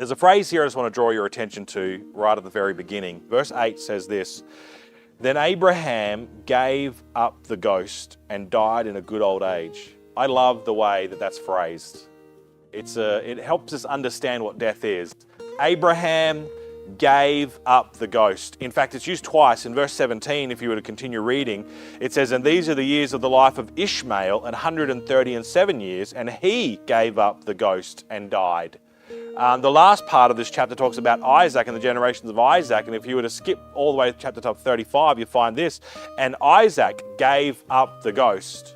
There's a phrase here I just want to draw your attention to right at the very beginning. Verse 8 says this, "Then Abraham gave up the ghost and died in a good old age." I love the way that that's phrased. It helps us understand what death is. Abraham gave up the ghost. In fact, it's used twice. In verse 17, if you were to continue reading, it says, "And these are the years of the life of Ishmael, 137 years, and he gave up the ghost and died." The last part of this chapter talks about Isaac and the generations of Isaac, and if you were to skip all the way to chapter 35, you find this, "And Isaac gave up the ghost."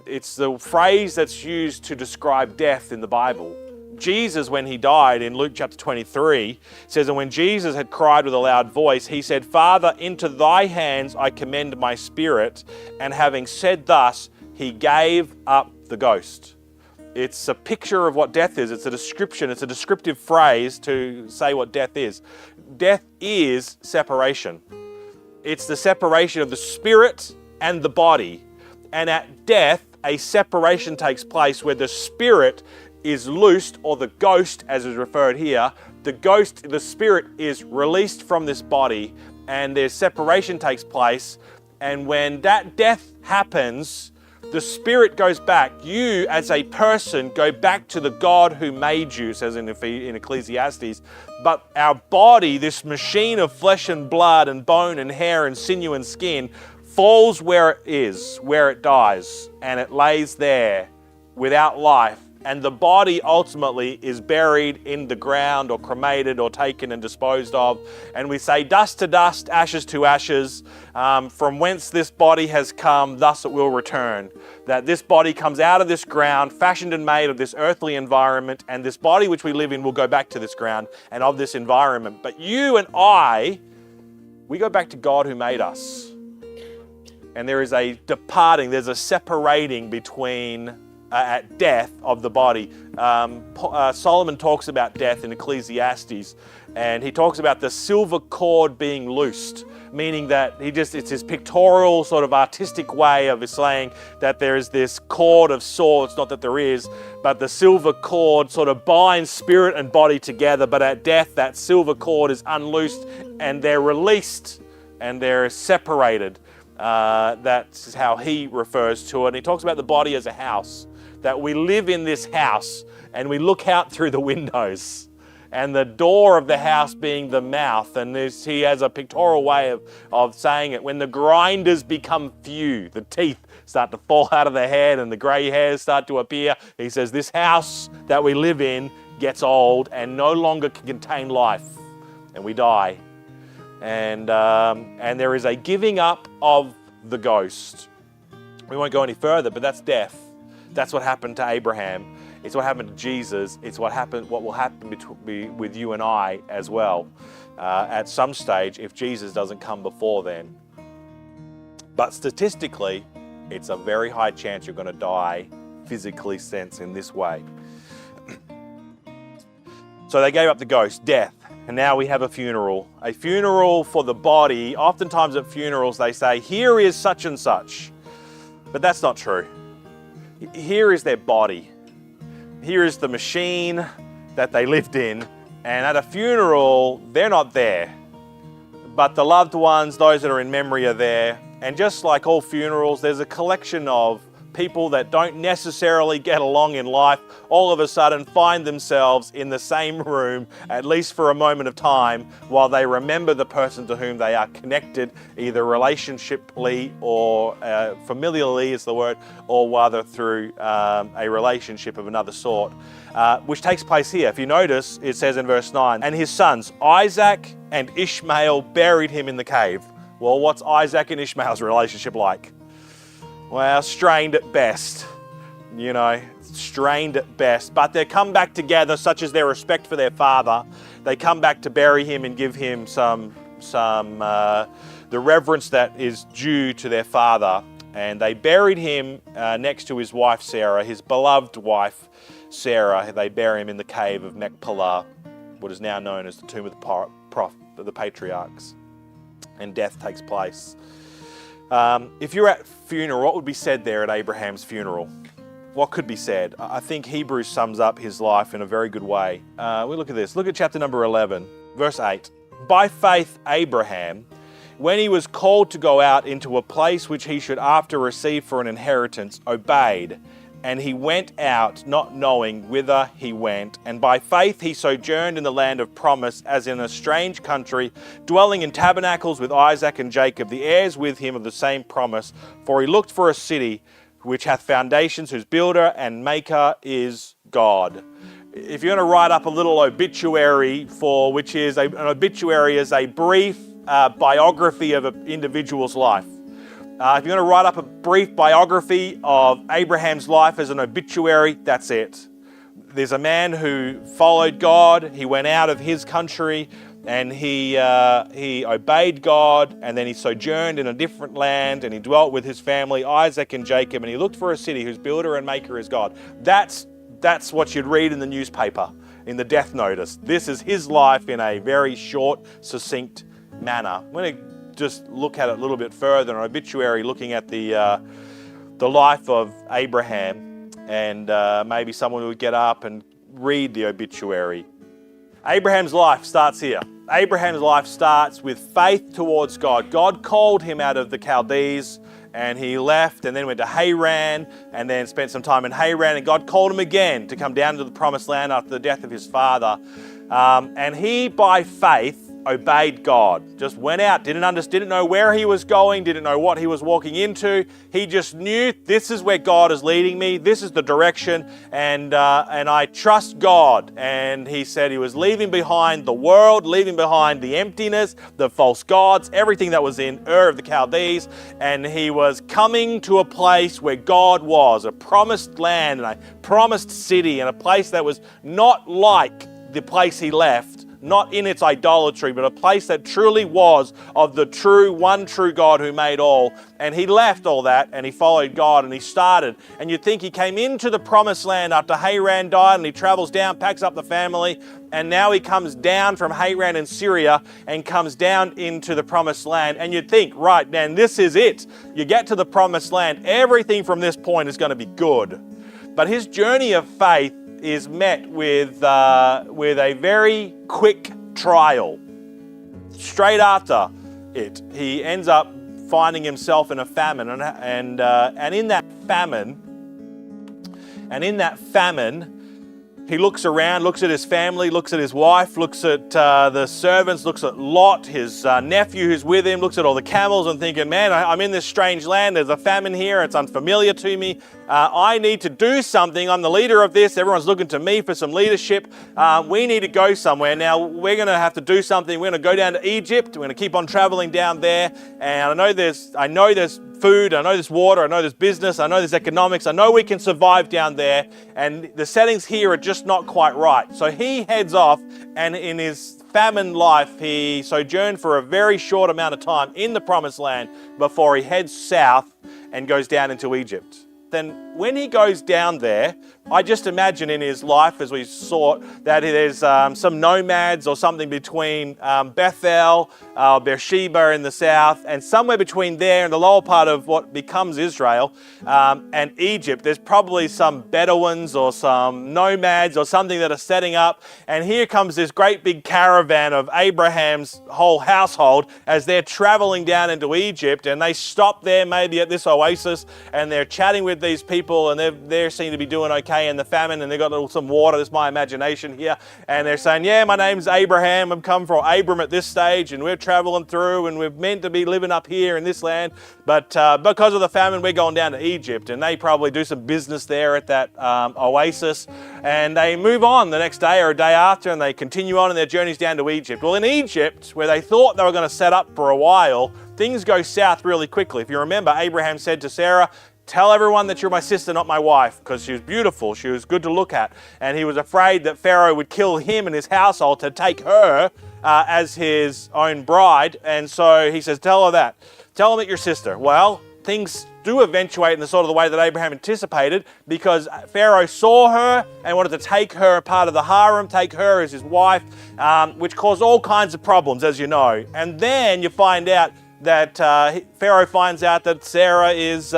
It's the phrase that's used to describe death in the Bible. Jesus, when he died in Luke chapter 23, says, "And when Jesus had cried with a loud voice, he said, 'Father, into thy hands I commend my spirit.' And having said thus, he gave up the ghost." It's a picture of what death is. It's a description. It's a descriptive phrase to say what death is. Death is separation. It's the separation of the spirit and the body. And at death, a separation takes place where the spirit is loosed, or the ghost, as is referred here. The spirit is released from this body, and their separation takes place. And when that death happens, the spirit goes back. You, as a person, go back to the God who made you, says in Ecclesiastes. But our body, this machine of flesh and blood and bone and hair and sinew and skin, falls where it is, where it dies, and it lays there without life. And the body ultimately is buried in the ground or cremated or taken and disposed of. And we say, dust to dust, ashes to ashes. From whence this body has come, thus it will return. That this body comes out of this ground, fashioned and made of this earthly environment, and this body which we live in will go back to this ground and of this environment. But you and I, we go back to God who made us. And there is a departing, there's a separating between at death of the body. Solomon talks about death in Ecclesiastes, and he talks about the silver cord being loosed, meaning that it's his pictorial sort of artistic way of saying that there is this cord of sorts, not that there is, but the silver cord sort of binds spirit and body together, but at death that silver cord is unloosed and they're released and they're separated. That's how he refers to it. And he talks about the body as a house, that we live in this house and we look out through the windows, and the door of the house being the mouth. And he has a pictorial way of saying it. When the grinders become few, the teeth start to fall out of the head and the grey hairs start to appear. He says this house that we live in gets old and no longer can contain life, and we die. And there is a giving up of the ghost. We won't go any further, but that's death. That's what happened to Abraham. It's what happened to Jesus. It's what will happen with you and I as well at some stage if Jesus doesn't come before then. But statistically, it's a very high chance you're going to die physically sense in this way. So they gave up the ghost, death. And now we have a funeral for the body. Oftentimes at funerals they say, here is such and such. But that's not true. Here is their body. Here is the machine that they lived in. And at a funeral, they're not there. But the loved ones, those that are in memory, are there. And just like all funerals, there's a collection of people that don't necessarily get along in life all of a sudden find themselves in the same room, at least for a moment of time, while they remember the person to whom they are connected, either relationshiply or familiarly is the word, or rather through a relationship of another sort, which takes place here. If you notice, it says in verse 9, "And his sons Isaac and Ishmael buried him in the cave." Well, what's Isaac and Ishmael's relationship like? Well, strained at best, strained at best. But they come back together, such as their respect for their father. They come back to bury him and give him the reverence that is due to their father. And they buried him next to his wife Sarah, his beloved wife Sarah. They bury him in the cave of Machpelah, what is now known as the tomb of the patriarchs. And death takes place. If you're at funeral, what would be said there at Abraham's funeral? what could be said? I think Hebrews sums up his life in a very good way. We look at this. Look at chapter number 11, verse 8. By faith, Abraham, when he was called to go out into a place which he should after receive for an inheritance, obeyed. And he went out, not knowing whither he went. And by faith he sojourned in the land of promise, as in a strange country, dwelling in tabernacles with Isaac and Jacob, the heirs with him of the same promise. For he looked for a city which hath foundations, whose builder and maker is God. If you're going to write up a little obituary which is an obituary is a brief biography of an individual's life. If you're going to write up a brief biography of Abraham's life as an obituary, that's it. There's a man who followed God. He went out of his country and he obeyed God, and then he sojourned in a different land, and he dwelt with his family, Isaac and Jacob, and he looked for a city whose builder and maker is God. That's what you'd read in the newspaper, in the death notice. This is his life in a very short, succinct manner. I'm going to just look at it a little bit further, an obituary looking at the life of Abraham, and maybe someone would get up and read the obituary. Abraham's life starts here. Abraham's life starts with faith towards God. God called him out of the Chaldees, and he left and then went to Haran and then spent some time in Haran, and God called him again to come down to the promised land after the death of his father. And he, by faith, obeyed God. Just went out, didn't know where he was going, didn't know what he was walking into. He just knew, this is where God is leading me, this is the direction, and I trust God. And he said he was leaving behind the world, leaving behind the emptiness, the false gods, everything that was in Ur of the Chaldees, and he was coming to a place where God was, a promised land and a promised city, and a place that was not like the place he left, not in its idolatry, but a place that truly was of the one true God who made all. And he left all that and he followed God and he started. And you'd think he came into the promised land after Haran died, and he travels down, packs up the family, and now he comes down from Haran in Syria and comes down into the promised land. And you'd think, right, man, this is it. You get to the promised land, everything from this point is going to be good. But his journey of faith is met with a very quick trial. Straight after it, he ends up finding himself in a famine, and in that famine, he looks around, looks at his family, looks at his wife, looks at the servants, looks at Lot, his nephew who's with him, looks at all the camels and thinking, man, I'm in this strange land. There's a famine here. It's unfamiliar to me. I need to do something. I'm the leader of this. Everyone's looking to me for some leadership. We need to go somewhere. Now, we're going to have to do something. We're going to go down to Egypt. We're going to keep on traveling down there. And I know there's food, I know there's water, I know there's business, I know there's economics, I know we can survive down there, and the settings here are just not quite right. So he heads off, and in his famine life, he sojourned for a very short amount of time in the promised land before he heads south and goes down into Egypt. Then when he goes down there, I just imagine in his life, as we saw, that there's some nomads or something between Bethel, Beersheba in the south, and somewhere between there and the lower part of what becomes Israel and Egypt. There's probably some Bedouins or some nomads or something that are setting up. And here comes this great big caravan of Abraham's whole household as they're traveling down into Egypt, and they stop there maybe at this oasis, and they're chatting with these people, and they seem to be doing okay in the famine, and they've got some water. This is my imagination here. And they're saying, yeah, my name's Abraham. I've come from Abram at this stage, and we're traveling through, and we're meant to be living up here in this land. But because of the famine, we're going down to Egypt. And they probably do some business there at that oasis. And they move on the next day or a day after, and they continue on in their journeys down to Egypt. Well, in Egypt, where they thought they were going to set up for a while, things go south really quickly. If you remember, Abraham said to Sarah, tell everyone that you're my sister, not my wife, because she was beautiful, she was good to look at. And he was afraid that Pharaoh would kill him and his household to take her as his own bride. And so he says, tell her that. Tell them that your sister. Well, things do eventuate in the sort of the way that Abraham anticipated, because Pharaoh saw her and wanted to take her part of the harem, take her as his wife, which caused all kinds of problems, as you know. And then you find out that Pharaoh finds out that Sarah is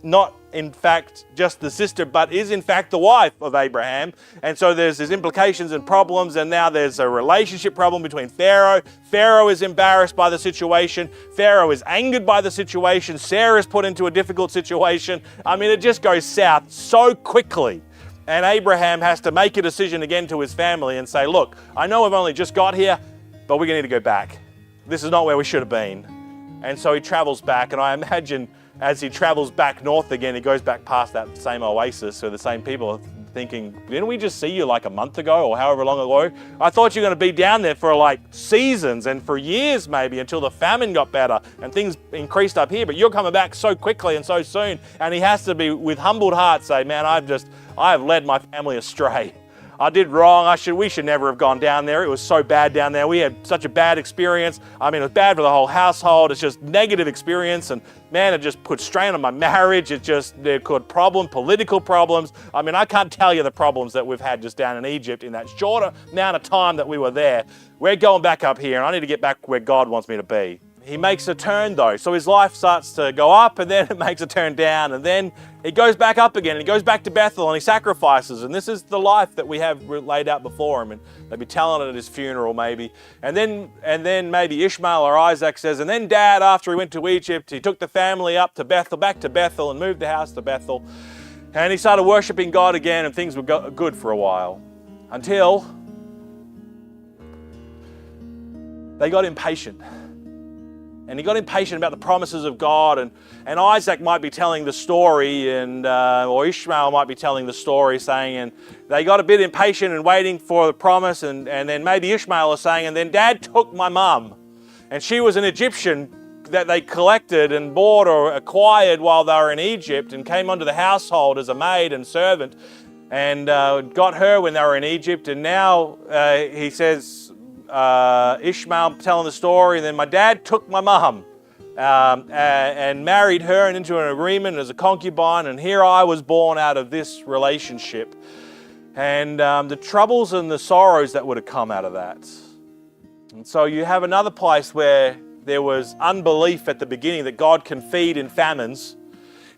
not in fact just the sister, but is in fact the wife of Abraham. And so there's implications and problems, and now there's a relationship problem between Pharaoh. Pharaoh is embarrassed by the situation. Pharaoh is angered by the situation. Sarah's put into a difficult situation. I mean, it just goes south so quickly. And Abraham has to make a decision again to his family and say, look, I know I've only just got here, but we're going to need to go back. This is not where we should have been. And so he travels back, and I imagine as he travels back north again, he goes back past that same oasis, so the same people are thinking, didn't we just see you like a month ago or however long ago? I thought you were going to be down there for like seasons and for years maybe until the famine got better and things increased up here, but you're coming back so quickly and so soon. And he has to be with humbled heart say, man, I have led my family astray. I did wrong. We should never have gone down there. It was so bad down there. We had such a bad experience. I mean, it was bad for the whole household. It's just negative experience. And man, it just put strain on my marriage. It caused political problems. I mean, I can't tell you the problems that we've had just down in Egypt in that short amount of time that we were there. We're going back up here, and I need to get back where God wants me to be. He makes a turn though. So his life starts to go up, and then it makes a turn down, and then he goes back up again, and he goes back to Bethel, and he sacrifices. And this is the life that we have laid out before him. And they'll be telling it at his funeral maybe. And then maybe Ishmael or Isaac says, and then Dad, after he went to Egypt, he took the family up to Bethel, back to Bethel, and moved the house to Bethel. And he started worshiping God again, and things were good for a while. Until they got impatient. And he got impatient about the promises of God, and Isaac might be telling the story, or Ishmael might be telling the story, saying, and they got a bit impatient and waiting for the promise, and then maybe Ishmael is saying, and then Dad took my mum, and she was an Egyptian that they collected and bought or acquired while they were in Egypt, and came onto the household as a maid and servant, and got her when they were in Egypt, and now he says, Ishmael telling the story, and then my dad took my mum and married her and into an agreement as a concubine, and here I was born out of this relationship. And the troubles and the sorrows that would have come out of that. And so you have another place where there was unbelief at the beginning that God can feed in famines.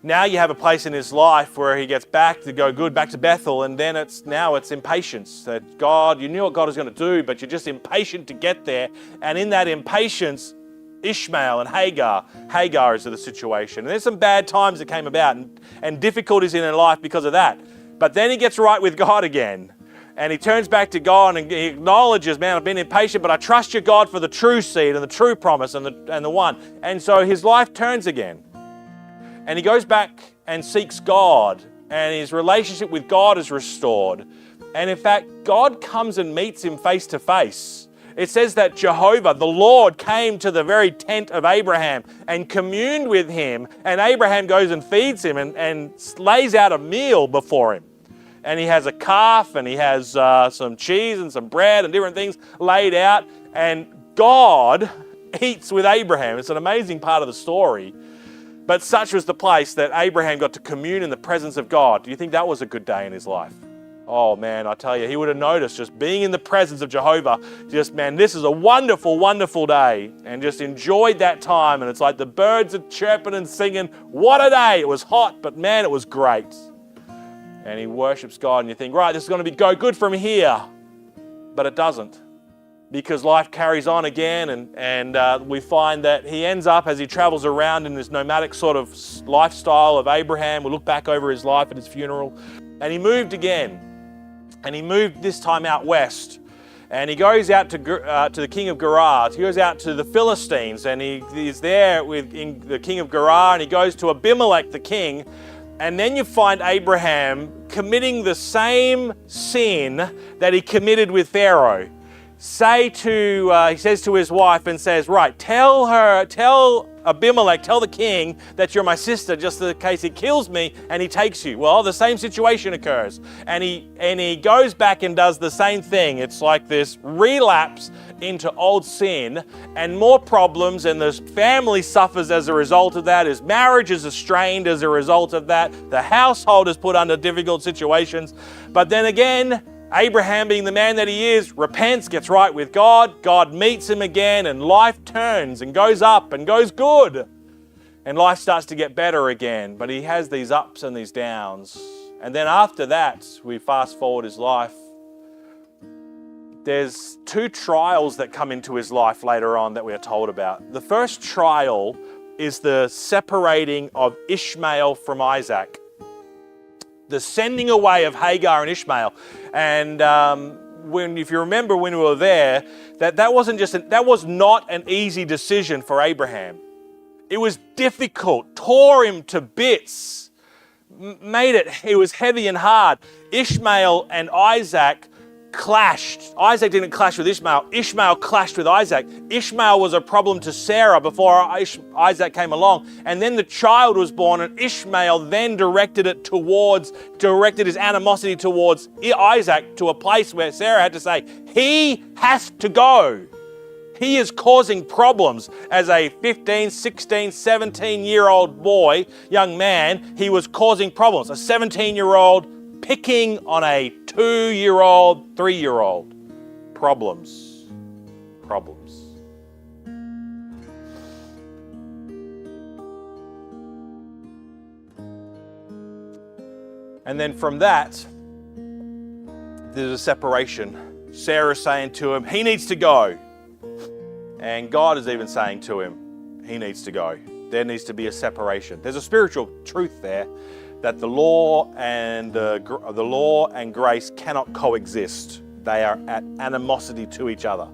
Now you have a place in his life where he gets back to go good, back to Bethel, and then it's impatience. That God, you knew what God was going to do, but you're just impatient to get there. And in that impatience, Ishmael and Hagar is the situation. And there's some bad times that came about and difficulties in their life because of that. But then he gets right with God again. And he turns back to God and he acknowledges, man, I've been impatient, but I trust you, God, for the true seed and the true promise and the one. And so his life turns again. And he goes back and seeks God, and his relationship with God is restored. And in fact, God comes and meets him face to face. It says that Jehovah, the Lord, came to the very tent of Abraham and communed with him. And Abraham goes and feeds him and lays out a meal before him. And he has a calf, and he has some cheese and some bread and different things laid out. And God eats with Abraham. It's an amazing part of the story. But such was the place that Abraham got to commune in the presence of God. Do you think that was a good day in his life? Oh man, I tell you, he would have noticed just being in the presence of Jehovah, just man, this is a wonderful, wonderful day, and just enjoyed that time. And it's like the birds are chirping and singing. What a day. It was hot, but man, it was great. And he worships God, and you think, right, this is going to go good from here. But it doesn't. Because life carries on again, and we find that he ends up, as he travels around in this nomadic sort of lifestyle of Abraham, we'll look back over his life at his funeral, and he moved again, and he moved this time out west, and he goes out to the king of Gerar. He goes out to the Philistines, and he is there with the king of Gerar, and he goes to Abimelech the king, and then you find Abraham committing the same sin that he committed with Pharaoh. He says to his wife and says, right, tell Abimelech, tell the king that you're my sister, just in case he kills me and he takes you. Well, the same situation occurs. And he goes back and does the same thing. It's like this relapse into old sin and more problems, and the family suffers as a result of that. His marriage is strained as a result of that. The household is put under difficult situations. But then again, Abraham, being the man that he is, repents, gets right with God. God meets him again, and life turns and goes up and goes good. and life starts to get better again, but he has these ups and these downs. And then after that, we fast forward his life. There's 2 trials that come into his life later on that we are told about. The first trial is the separating of Ishmael from Isaac. The sending away of Hagar and Ishmael. And if you remember when we were there, that was not an easy decision for Abraham. It was difficult, tore him to bits, it was heavy and hard. Ishmael and Isaac clashed. Isaac didn't clash with Ishmael. Ishmael clashed with Isaac. Ishmael was a problem to Sarah before Isaac came along. And then the child was born, and Ishmael then directed his animosity towards Isaac to a place where Sarah had to say, he has to go. He is causing problems. As a 15, 16, 17-year-old boy, young man, he was causing problems. A 17-year-old picking on a 2-year-old, 3-year-old. Problems. And then from that, there's a separation. Sarah's saying to him, he needs to go. And God is even saying to him, he needs to go. There needs to be a separation. There's a spiritual truth there that the law and grace cannot coexist. They are at animosity to each other.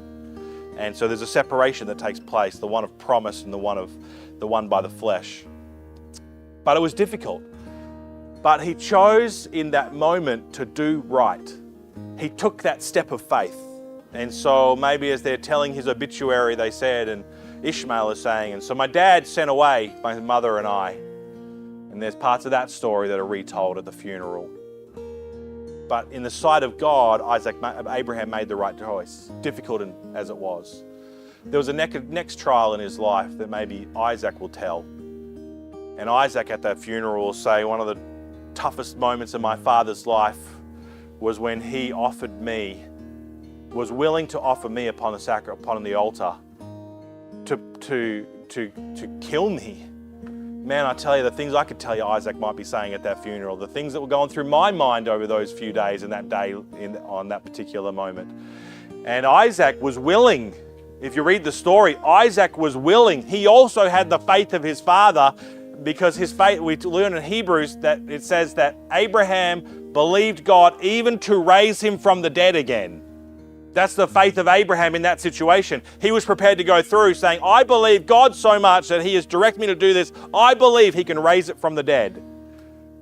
And so there's a separation that takes place, the one of promise and the one by the flesh. But it was difficult. But he chose in that moment to do right. He took that step of faith. And so maybe as they're telling his obituary, they said, and Ishmael is saying, and so my dad sent away my mother and I. And there's parts of that story that are retold at the funeral. But in the sight of God, Abraham made the right choice, difficult as it was. There was a next trial in his life that maybe Isaac will tell. And Isaac at that funeral will say, one of the toughest moments in my father's life was when he was willing to offer me upon the altar to kill me. Man, I tell you, the things I could tell you Isaac might be saying at that funeral, the things that were going through my mind over those few days and that day on that particular moment. And Isaac was willing. If you read the story, Isaac was willing. He also had the faith of his father, because his faith, we learn in Hebrews that it says that Abraham believed God even to raise him from the dead again. That's the faith of Abraham in that situation. He was prepared to go through saying, I believe God so much that he has directed me to do this. I believe he can raise it from the dead.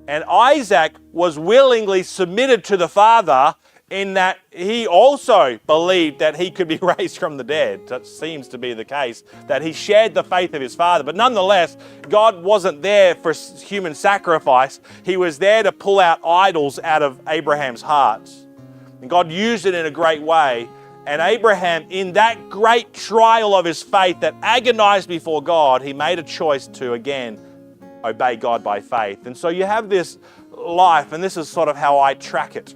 And Isaac was willingly submitted to the Father in that he also believed that he could be raised from the dead. That seems to be the case, that he shared the faith of his father. But nonetheless, God wasn't there for human sacrifice. He was there to pull out idols out of Abraham's heart. And God used it in a great way. And Abraham, in that great trial of his faith that agonized before God, he made a choice to, again, obey God by faith. And so you have this life, and this is sort of how I track it.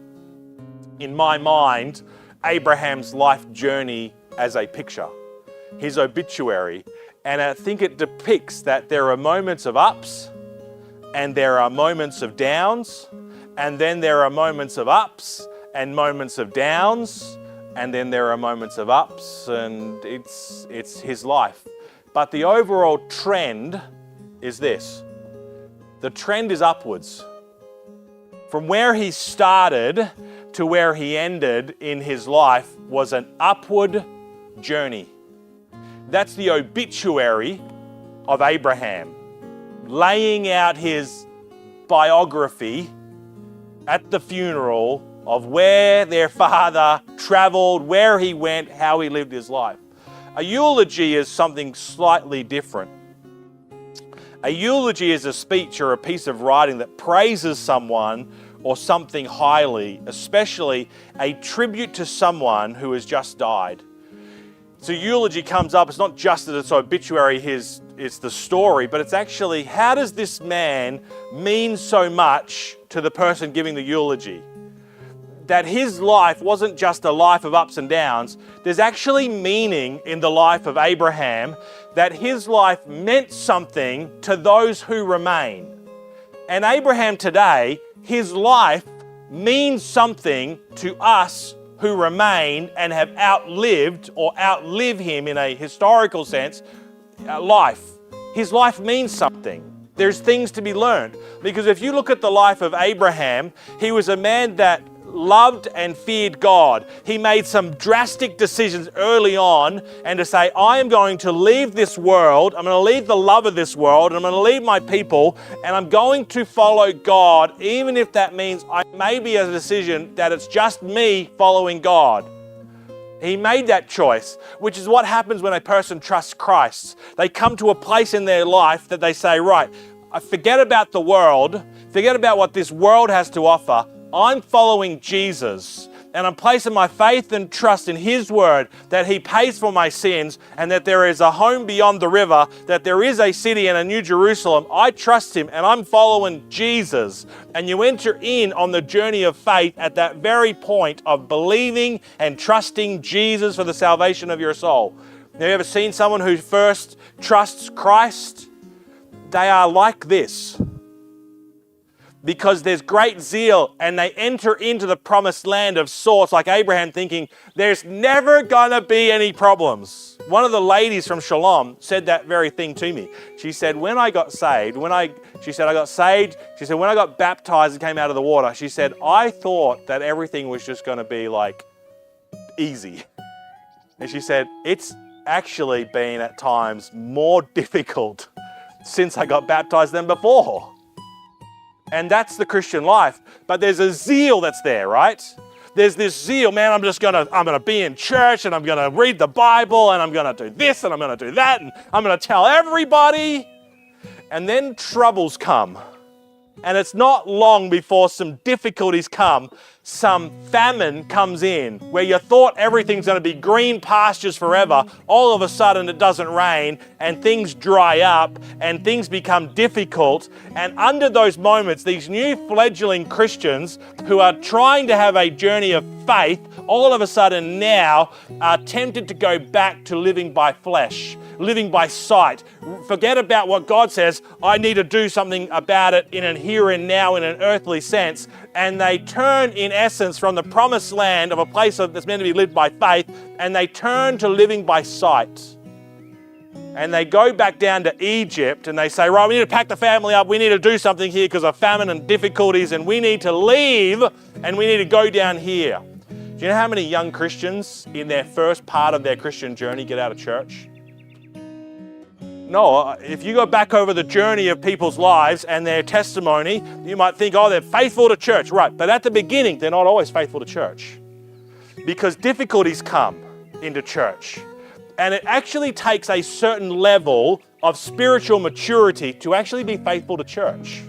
In my mind, Abraham's life journey as a picture, his obituary. And I think it depicts that there are moments of ups, and there are moments of downs, and then there are moments of ups, and moments of downs, and then there are moments of ups, and it's his life. But the overall trend is this. The trend is upwards. From where he started to where he ended in his life was an upward journey. That's the obituary of Abraham, laying out his biography at the funeral of where their father traveled, where he went, how he lived his life. A eulogy is something slightly different. A eulogy is a speech or a piece of writing that praises someone or something highly, especially a tribute to someone who has just died. So eulogy comes up, it's not just that it's obituary, it's the story, but it's actually, how does this man mean so much to the person giving the eulogy? that his life wasn't just a life of ups and downs. There's actually meaning in the life of Abraham, that his life meant something to those who remain. And Abraham today, his life means something to us who remain and have outlived or outlive him in a historical sense, life. His life means something. There's things to be learned. Because if you look at the life of Abraham, he was a man that loved and feared God. He made some drastic decisions early on, and to say, I am going to leave this world, I'm going to leave the love of this world, and I'm going to leave my people, and I'm going to follow God, even if that means I may be a decision that it's just me following God. He made that choice, which is what happens when a person trusts Christ. They come to a place in their life that they say, right, I forget about the world, forget about what this world has to offer. I'm following Jesus, and I'm placing my faith and trust in His word, that He pays for my sins, and that there is a home beyond the river, that there is a city and a new Jerusalem. I trust Him, and I'm following Jesus. And you enter in on the journey of faith at that very point of believing and trusting Jesus for the salvation of your soul. Have you ever seen someone who first trusts Christ? They are like this, because there's great zeal, and they enter into the promised land of sorts, like Abraham, thinking there's never gonna be any problems. One of the ladies from Shalom said that very thing to me. She said, when I got saved, she said, when I got baptized and came out of the water, she said, I thought that everything was just gonna be like easy. And she said, it's actually been at times more difficult since I got baptized than before. And that's the Christian life. But there's a zeal that's there, right? There's this zeal, man, I'm gonna be in church, and I'm gonna read the Bible, and I'm gonna do this, and I'm gonna do that, and I'm gonna tell everybody. And then troubles come. And it's not long before some difficulties come. Some famine comes in, where you thought everything's going to be green pastures forever. All of a sudden it doesn't rain, and things dry up, and things become difficult. And under those moments, these new fledgling Christians who are trying to have a journey of faith, all of a sudden now are tempted to go back to living by flesh, living by sight. Forget about what God says. I need to do something about it in an here and now, in an earthly sense. And they turn, in essence, from the promised land of a place that's meant to be lived by faith, and they turn to living by sight. And they go back down to Egypt, and they say, right, we need to pack the family up. We need to do something here because of famine and difficulties, and we need to leave, and we need to go down here. Do you know how many young Christians in their first part of their Christian journey get out of church? No, if you go back over the journey of people's lives and their testimony, you might think, oh, they're faithful to church. Right, but at the beginning, they're not always faithful to church, because difficulties come into church. And it actually takes a certain level of spiritual maturity to actually be faithful to church.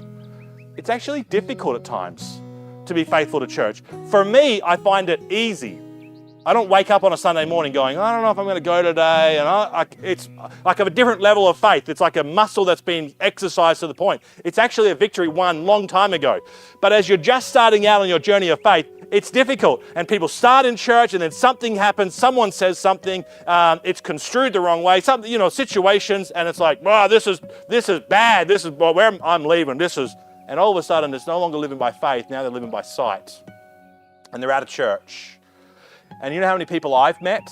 It's actually difficult at times to be faithful to church. For me, I find it easy. I don't wake up on a Sunday morning going, I don't know if I'm going to go today. And it's like a different level of faith. It's like a muscle that's been exercised to the point. It's actually a victory won long time ago. But as you're just starting out on your journey of faith, it's difficult. And people start in church, and then something happens. Someone says something. It's construed the wrong way. Something, situations, and it's like, wow, this is bad. This is where I'm leaving. And all of a sudden, it's no longer living by faith. Now they're living by sight. And they're out of church. And you know how many people I've met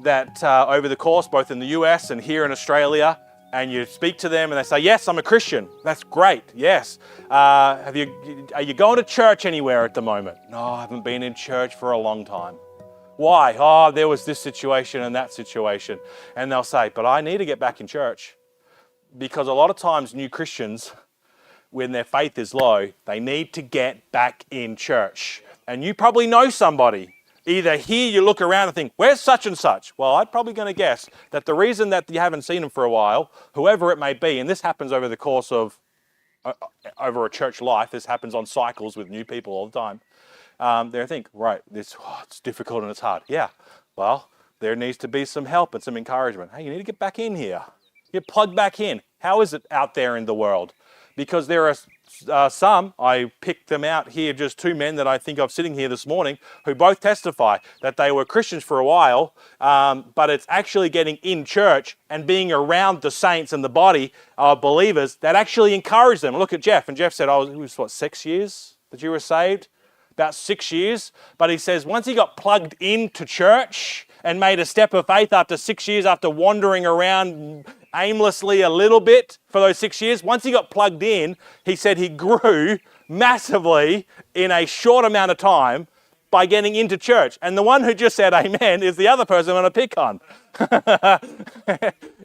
that over the course, both in the US and here in Australia, and you speak to them and they say, yes, I'm a Christian. That's great, yes. Are you going to church anywhere at the moment? No, I haven't been in church for a long time. Why? Oh, there was this situation and that situation. And they'll say, but I need to get back in church. Because a lot of times new Christians, when their faith is low, they need to get back in church. And you probably know somebody. Either here you look around and think, where's such and such? Well, I'm probably going to guess that the reason that you haven't seen them for a while, whoever it may be, and this happens over the course of, over a church life, this happens on cycles with new people all the time. They think, right, it's difficult and it's hard. Yeah, well, there needs to be some help and some encouragement. Hey, you need to get back in here. Get plugged back in. How is it out there in the world? because there are some, I picked them out here, just two men that I think of sitting here this morning, who both testify that they were Christians for a while, but it's actually getting in church and being around the saints and the body of believers that actually encourage them. Look at Jeff, and Jeff said, it was what, 6 years that you were saved? About 6 years. But he says once he got plugged into church and made a step of faith after 6 years, after wandering around aimlessly a little bit for those 6 years, once he got plugged in, he said he grew massively in a short amount of time by getting into church. And the one who just said amen is the other person I'm going to pick on.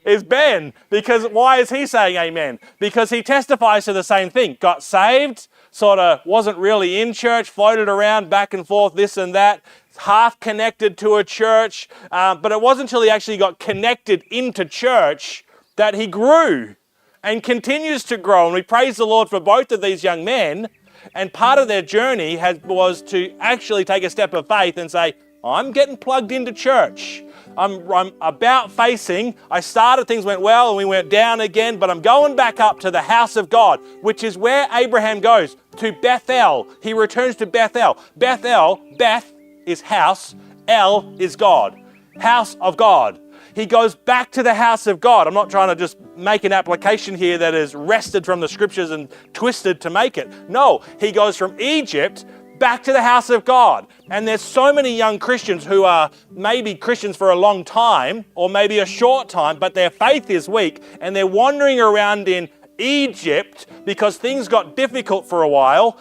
Is Ben. Because why is he saying amen? Because he testifies to the same thing. Got saved, sort of wasn't really in church, floated around back and forth, this and that, half connected to a church. But it wasn't until he actually got connected into church that he grew and continues to grow. And we praise the Lord for both of these young men. And part of their journey was to actually take a step of faith and say, I'm getting plugged into church. I'm about facing. I started, things went well, and we went down again, but I'm going back up to the house of God, which is where Abraham goes, to Bethel. He returns to Bethel. Bethel, Beth is house, El is God. House of God. He goes back to the house of God. I'm not trying to just make an application here that is wrested from the scriptures and twisted to make it. No, he goes from Egypt back to the house of God. And there's so many young Christians who are maybe Christians for a long time or maybe a short time, but their faith is weak and they're wandering around in Egypt because things got difficult for a while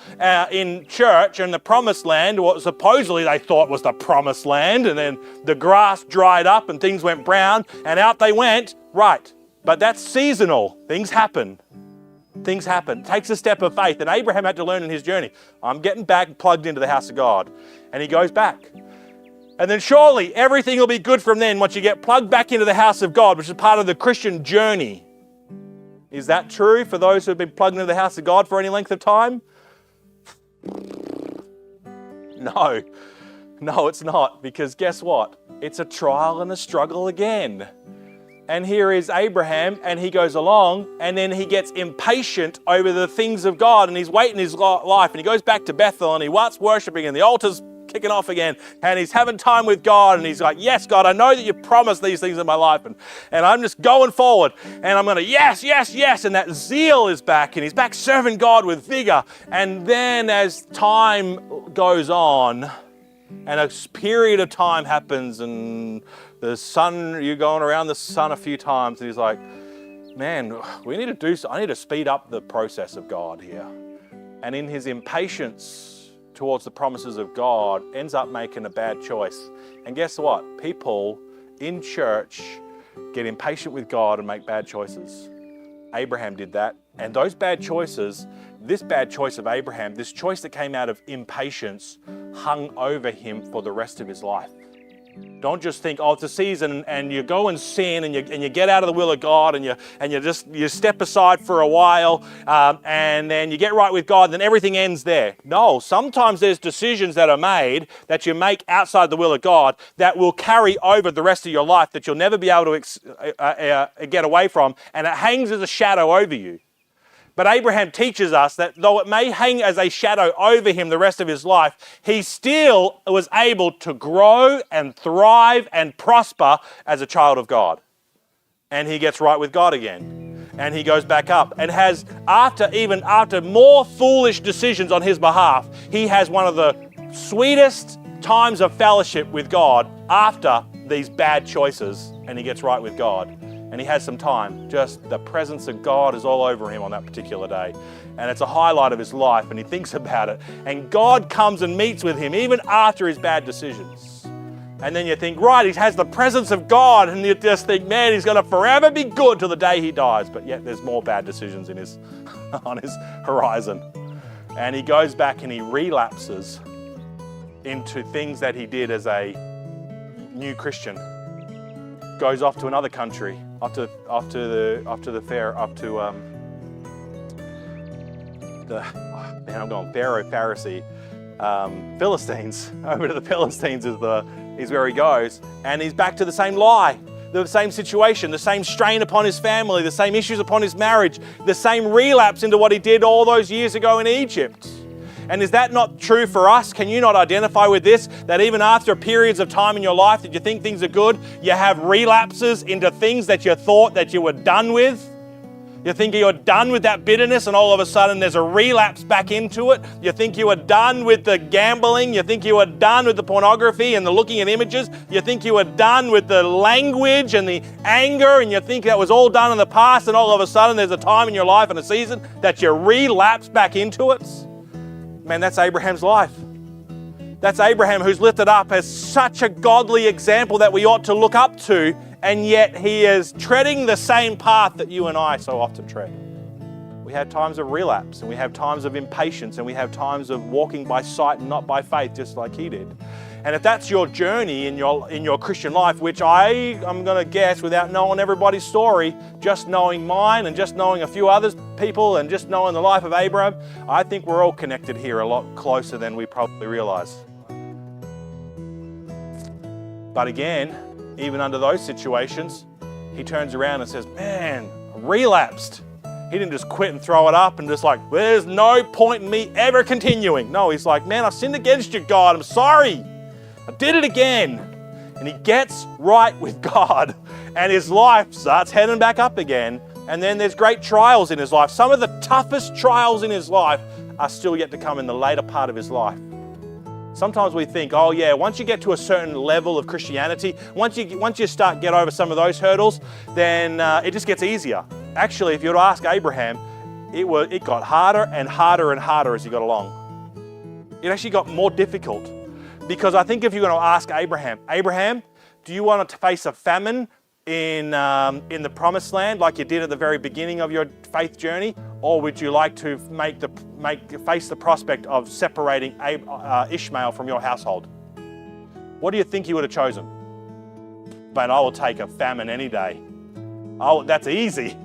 in church and the promised land, what supposedly they thought was the promised land, and then the grass dried up and things went brown and out they went. Right, but that's seasonal. Things happen. Things happen. Takes a step of faith, and Abraham had to learn in his journey. I'm getting back plugged into the house of God, and he goes back. And then surely everything will be good from then once you get plugged back into the house of God, which is part of the Christian journey. Is that true for those who have been plugged into the house of God for any length of time? No, it's not, because guess what? It's a trial and a struggle again. And here is Abraham, and he goes along, and then he gets impatient over the things of God, and he's waiting his life, and he goes back to Bethel, and he starts worshiping, and the altar's kicking off again, and he's having time with God, and he's like, yes, God, I know that you promised these things in my life, and I'm just going forward, and I'm going to, yes, and that zeal is back, and he's back serving God with vigor. And then as time goes on, and a period of time happens, and the sun, you're going around the sun a few times, and he's like, man, we need to do so. I need to speed up the process of God here. And in his impatience towards the promises of God, ends up making a bad choice. And guess what? People in church get impatient with God and make bad choices. Abraham did that. And those bad choices, this bad choice of Abraham, this choice that came out of impatience, hung over him for the rest of his life. Don't just think, oh, it's a season, and you go and sin, and you get out of the will of God, and you step aside for a while, and then you get right with God, and then everything ends there. No, sometimes there's decisions that are made that you make outside the will of God that will carry over the rest of your life that you'll never be able to get away from, and it hangs as a shadow over you. But Abraham teaches us that though it may hang as a shadow over him the rest of his life, he still was able to grow and thrive and prosper as a child of God. And he gets right with God again. And he goes back up and has, after more foolish decisions on his behalf, he has one of the sweetest times of fellowship with God after these bad choices, and he gets right with God. And he has some time. Just the presence of God is all over him on that particular day. And it's a highlight of his life, and he thinks about it. And God comes and meets with him even after his bad decisions. And then you think, right, he has the presence of God, and you just think, man, he's going to forever be good till the day he dies. But yet there's more bad decisions in his on his horizon. And he goes back and he relapses into things that he did as a new Christian. Goes off to another country, up to Pharaoh, Pharisee, Philistines. Over to the Philistines is where he goes, and he's back to the same lie. the same situation, the same strain upon his family, the same issues upon his marriage, the same relapse into what he did all those years ago in Egypt. And is that not true for us? Can you not identify with this? That even after periods of time in your life that you think things are good, you have relapses into things that you thought that you were done with? You think you're done with that bitterness and all of a sudden there's a relapse back into it. You think you are done with the gambling. You think you are done with the pornography and the looking at images. You think you are done with the language and the anger, and you think that was all done in the past, and all of a sudden there's a time in your life and a season that you relapse back into it. Man, that's Abraham's life. That's Abraham, who's lifted up as such a godly example that we ought to look up to, and yet he is treading the same path that you and I so often tread. We have times of relapse, and we have times of impatience, and we have times of walking by sight and not by faith, just like he did. And if that's your journey in your Christian life, which I'm going to guess, without knowing everybody's story, just knowing mine and just knowing a few other people and just knowing the life of Abraham, I think we're all connected here a lot closer than we probably realize. But again, even under those situations, he turns around and says, man, I relapsed. He didn't just quit and throw it up and just like, there's no point in me ever continuing. No, he's like, man, I've sinned against you, God. I'm sorry. I did it again. And he gets right with God, and his life starts heading back up again. And then there's great trials in his life. Some of the toughest trials in his life are still yet to come in the later part of his life. Sometimes we think, oh yeah, once you get to a certain level of Christianity, once you get over some of those hurdles, then it just gets easier. Actually, if you were to ask Abraham, it got harder and harder and harder as he got along. It actually got more difficult. Because I think if you're going to ask Abraham, do you want to face a famine in the promised land like you did at the very beginning of your faith journey? Or would you like to face the prospect of separating Ishmael from your household? What do you think he would have chosen? But I will take a famine any day. Oh, that's easy.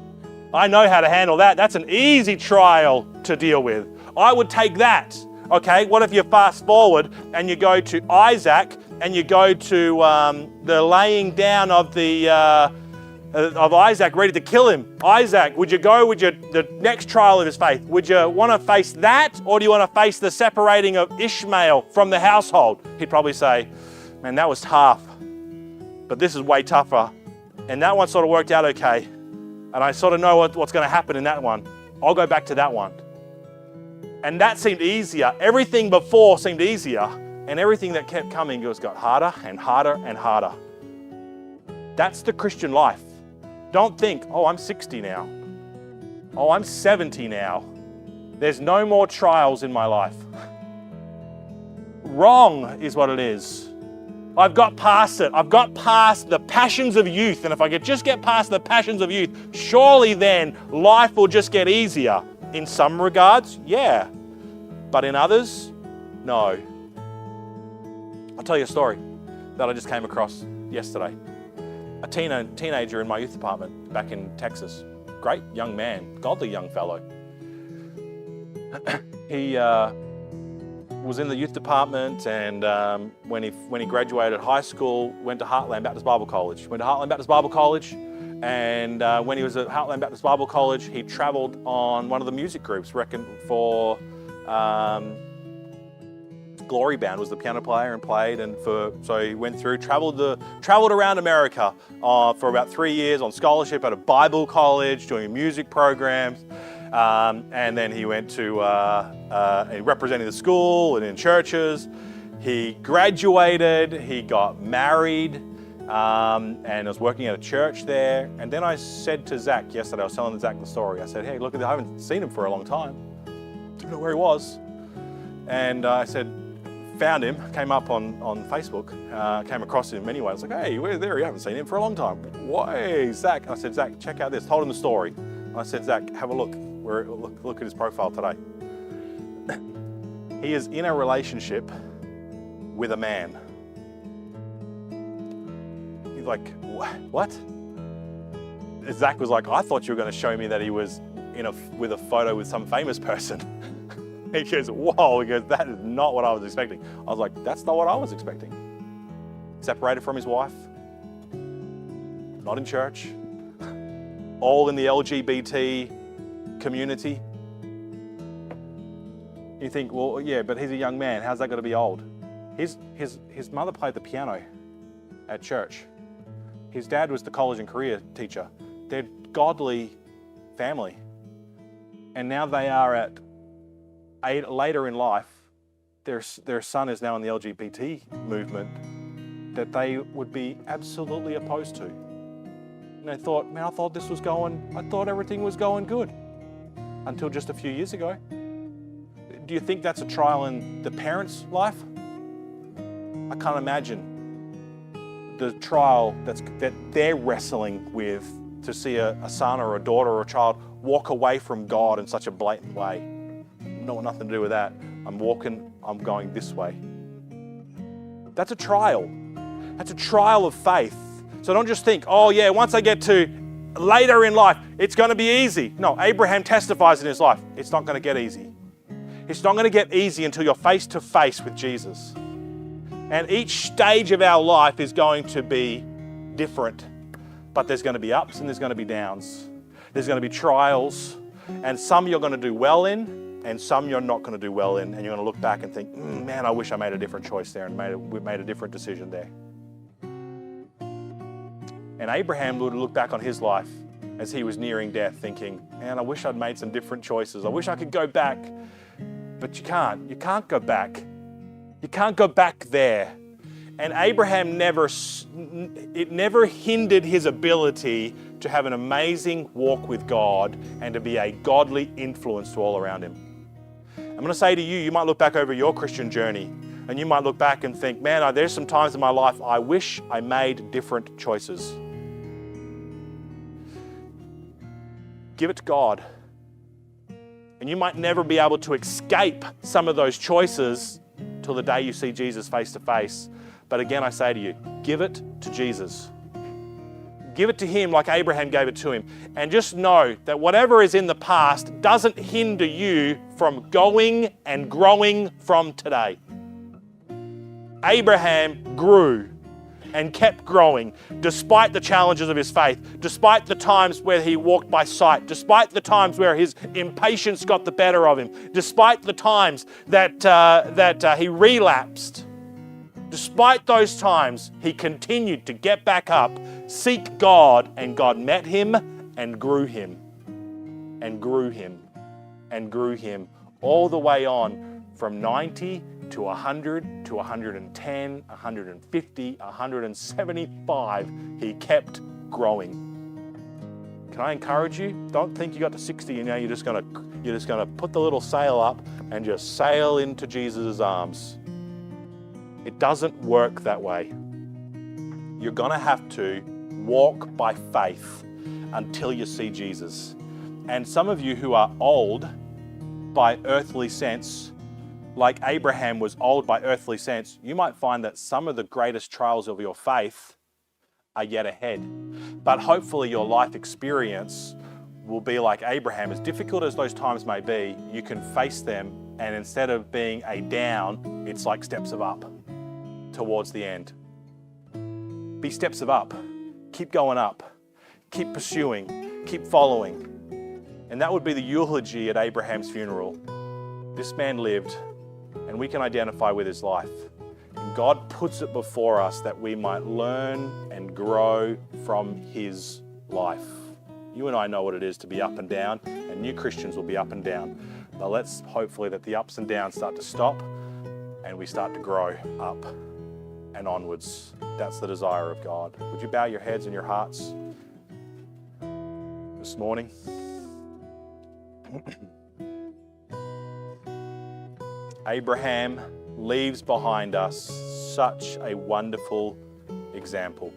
I know how to handle that. That's an easy trial to deal with. I would take that. Okay, what if you fast forward and you go to Isaac and you go to the laying down of Isaac ready to kill him? Isaac, would you go with the next trial of his faith? Would you want to face that, or do you want to face the separating of Ishmael from the household? He'd probably say, man, that was tough, but this is way tougher. And that one sort of worked out okay. And I sort of know what's going to happen in that one. I'll go back to that one. And that seemed easier. Everything before seemed easier. And everything that kept coming got harder and harder and harder. That's the Christian life. Don't think, oh, I'm 60 now. Oh, I'm 70 now. There's no more trials in my life. Wrong is what it is. I've got past it. I've got past the passions of youth. And if I could just get past the passions of youth, surely then life will just get easier. In some regards, yeah. But in others, no. I'll tell you a story that I just came across yesterday. A teenager in my youth department back in Texas. Great young man, godly young fellow. He was in the youth department, and when he graduated high school, went to Heartland Baptist Bible College. And when he was at Heartland Baptist Bible College, he traveled on one of the music groups, for Glory Band was the piano player and played, and so he went through, traveled around America for about 3 years on scholarship at a Bible college, doing music programs, and then he went to representing the school and in churches. He graduated, he got married, and I was working at a church there. And then I said to Zach yesterday, I was telling Zach the story. I said, hey, look, I haven't seen him for a long time. Didn't know where he was. And I said, found him, came up on Facebook, came across him anyway. I was like, hey, we're there, you haven't seen him for a long time. Why, Zach? I said, Zach, check out this. Told him the story. I said, Zach, have a look. Look at his profile today. He is in a relationship with a man. He's like, what? Zach was like, I thought you were going to show me that he was with a photo with some famous person. He goes, whoa, he goes, that is not what I was expecting. I was like, that's not what I was expecting. Separated from his wife, not in church, all in the LGBT community. You think, well, yeah, but he's a young man. How's that going to be old? His mother played the piano at church. His dad was the college and career teacher. They're godly family. And now they are at later in life, their son is now in the LGBT movement that they would be absolutely opposed to. And they thought, man, I thought everything was going good until just a few years ago. Do you think that's a trial in the parent's life? I can't imagine the trial that they're wrestling with to see a son or a daughter or a child walk away from God in such a blatant way. No, nothing to do with that. I'm going this way. That's a trial. That's a trial of faith. So don't just think, oh yeah, once I get to later in life, it's going to be easy. No, Abraham testifies in his life, it's not going to get easy. It's not going to get easy until you're face to face with Jesus. And each stage of our life is going to be different. But there's going to be ups and there's going to be downs. There's going to be trials. And some you're going to do well in, and some you're not going to do well in. And you're going to look back and think, man, I wish I made a different choice there and we made a different decision there. And Abraham would look back on his life as he was nearing death thinking, man, I wish I'd made some different choices. I wish I could go back. But you can't. You can't go back. You can't go back there. And Abraham never hindered his ability to have an amazing walk with God and to be a godly influence to all around him. I'm going to say to you, you might look back over your Christian journey and you might look back and think, man, there's some times in my life I wish I made different choices. Give it to God. And you might never be able to escape some of those choices till the day you see Jesus face to face. But again, I say to you, give it to Jesus. Give it to Him like Abraham gave it to him. And just know that whatever is in the past doesn't hinder you from going and growing from today. Abraham grew and kept growing despite the challenges of his faith, despite the times where he walked by sight, despite the times where his impatience got the better of him, despite the times that he relapsed. Despite those times, he continued to get back up, seek God, and God met him and grew him and grew him and grew him all the way on from 90 to 100 to 110, 150, 175. He kept growing. Can I encourage you? Don't think you got to 60 and now you're just gonna put the little sail up and just sail into Jesus' arms. It doesn't work that way. You're gonna have to walk by faith until you see Jesus. And some of you who are old by earthly sense, like Abraham was old by earthly sense, you might find that some of the greatest trials of your faith are yet ahead. But hopefully your life experience will be like Abraham. As difficult as those times may be, you can face them, and instead of being a down, it's like steps of up towards the end. Be steps of up. Keep going up. Keep pursuing. Keep following. And that would be the eulogy at Abraham's funeral. This man lived, and we can identify with his life. And God puts it before us that we might learn and grow from his life. You and I know what it is to be up and down, and new Christians will be up and down. But let's hopefully that the ups and downs start to stop and we start to grow up and onwards. That's the desire of God. Would you bow your heads and your hearts this morning? Abraham leaves behind us such a wonderful example.